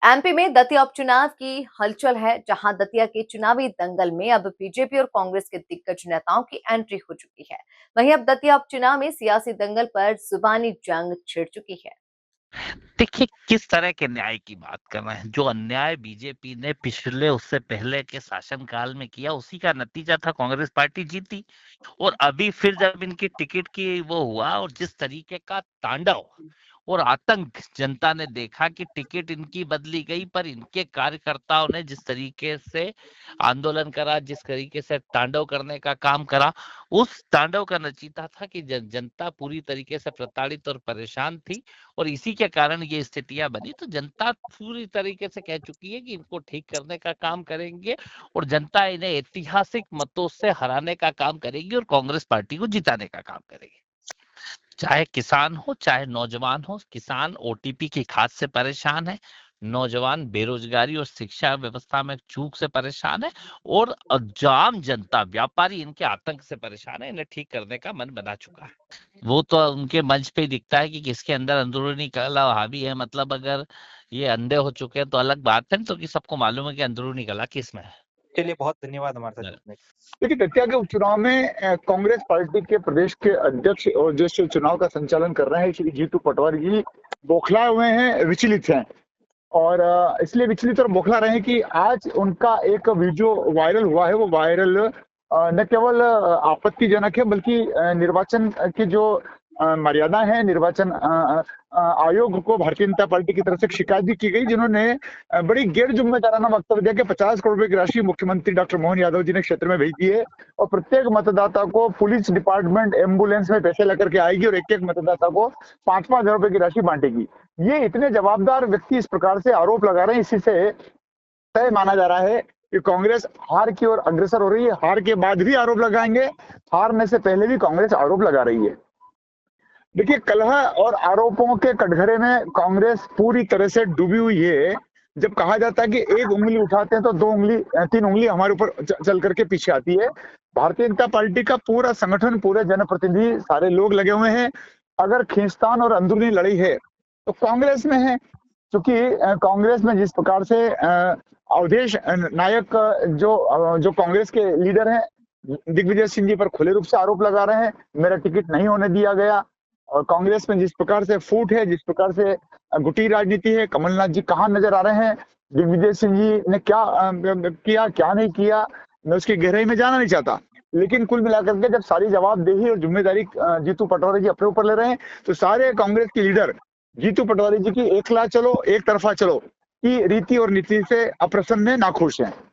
MP में दतिया उपचुनाव की हलचल है, जहां दतिया के चुनावी दंगल में अब बीजेपी और कांग्रेस के दिग्गज नेताओं की एंट्री हो चुकी है। वहीं अब दतिया उपचुनाव में सियासी दंगल पर जुबानी जंग छिड़ चुकी है। देखिए किस तरह के न्याय की बात कर रहे हैं। जो अन्याय बीजेपी ने पिछले उससे पहले के शासनकाल में किया, उसी का नतीजा था कांग्रेस पार्टी जीती। और अभी फिर जब इनकी टिकट की वो हुआ और जिस तरीके का तांडव और आतंक जनता ने देखा कि टिकट इनकी बदली गई, पर इनके कार्यकर्ताओं ने जिस तरीके से आंदोलन करा, जिस तरीके से तांडव करने का काम करा, उस तांडव का नतीजा था कि जनता पूरी तरीके से प्रताड़ित और परेशान थी। और इसी के कारण ये स्थितियां बनी। तो जनता पूरी तरीके से कह चुकी है कि इनको ठीक करने का काम करेंगे और जनता इन्हें ऐतिहासिक मतों से हराने का काम करेगी और कांग्रेस पार्टी को जिताने का काम करेगी। चाहे किसान हो चाहे नौजवान हो, किसान ओटीपी की खाद से परेशान है, नौजवान बेरोजगारी और शिक्षा व्यवस्था में चूक से परेशान है, और आम जनता व्यापारी इनके आतंक से परेशान है। इन्हें ठीक करने का मन बना चुका है। वो तो उनके मंच पे ही दिखता है कि किसके अंदर अंदरूनी कलह हावी है। मतलब अगर ये अंधे हो चुके हैं तो अलग बात है, तो कि सबको मालूम है कि अंदरूनी कलह किसमें है। के लिए बहुत धन्यवाद हमारे साथ जुड़ने के। देखिए, दतिया के उपचुनाव में कांग्रेस पार्टी के प्रदेश के अध्यक्ष और जो चुनाव का संचालन कर रहे हैं श्री जीतू पटवारी जी बौखलाए हुए हैं, विचलित हैं। और इसलिए विचलित और बौखला रहे हैं कि आज उनका एक वीडियो वायरल हुआ है। वो वायरल न केवल आपत्तिजनक है, बल्कि निर्वाचन की जो मर्यादा है, निर्वाचन आयोग को भारतीय जनता पार्टी की तरफ से शिकायत भी की गई, जिन्होंने बड़ी गैर जिम्मेदाराना वक्तव्य दिया कि 50 करोड़ रुपए की राशि मुख्यमंत्री डॉक्टर मोहन यादव जी ने क्षेत्र में भेज दी है और प्रत्येक मतदाता को पुलिस डिपार्टमेंट एम्बुलेंस में पैसे लेकर के आएगी और एक एक मतदाता को 5-5 हजार रुपए की राशि बांटेगी। ये इतने जवाबदार व्यक्ति इस प्रकार से आरोप लगा रहे हैं, इसी से तय माना जा रहा है कि कांग्रेस हार की ओर अग्रसर हो रही है। हार के बाद भी आरोप लगाएंगे, हारने से पहले भी कांग्रेस आरोप लगा रही है। देखिए, कलह और आरोपों के कटघरे में कांग्रेस पूरी तरह से डूबी हुई है। जब कहा जाता है कि एक उंगली उठाते हैं तो 3 उंगली हमारे ऊपर चल करके पीछे आती है। भारतीय जनता पार्टी का पूरा संगठन, पूरे जनप्रतिनिधि, सारे लोग लगे हुए हैं। अगर खींचतान और अंदरूनी लड़ाई है तो कांग्रेस में है, क्योंकि कांग्रेस में जिस प्रकार से अवधेश नायक जो कांग्रेस के लीडर हैं, दिग्विजय सिंह जी पर खुले रूप से आरोप लगा रहे हैं, मेरा टिकट नहीं होने दिया गया। और कांग्रेस में जिस प्रकार से फूट है, जिस प्रकार से गुटी राजनीति है, कमलनाथ जी कहाँ नजर आ रहे हैं, दिग्विजय सिंह जी ने क्या किया, क्या नहीं किया, मैं उसकी गहराई में जाना नहीं चाहता। लेकिन कुल मिलाकर के जब सारी जवाबदेही और जिम्मेदारी जीतू पटवारी जी अपने ऊपर ले रहे हैं, तो सारे कांग्रेस के लीडर जीतू पटवारी जी की एकला चलो एक तरफा चलो की रीति और नीति से अप्रसन्न है, नाखुश हैं।